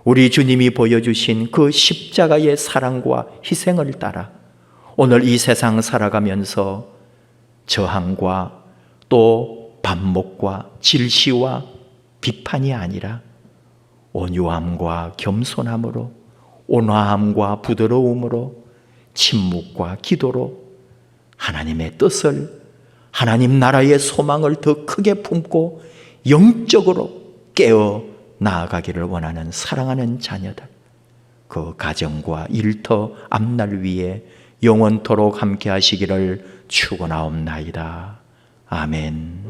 우리 주님이 보여주신 그 십자가의 사랑과 희생을 따라 오늘 이 세상 살아가면서 저항과 또 반목과 질시와 비판이 아니라 온유함과 겸손함으로 온화함과 부드러움으로 침묵과 기도로 하나님의 뜻을 하나님 나라의 소망을 더 크게 품고 영적으로 깨어 나아가기를 원하는 사랑하는 자녀들 그 가정과 일터 앞날 위에 영원토록 함께 하시기를 축원하옵나이다. 아멘.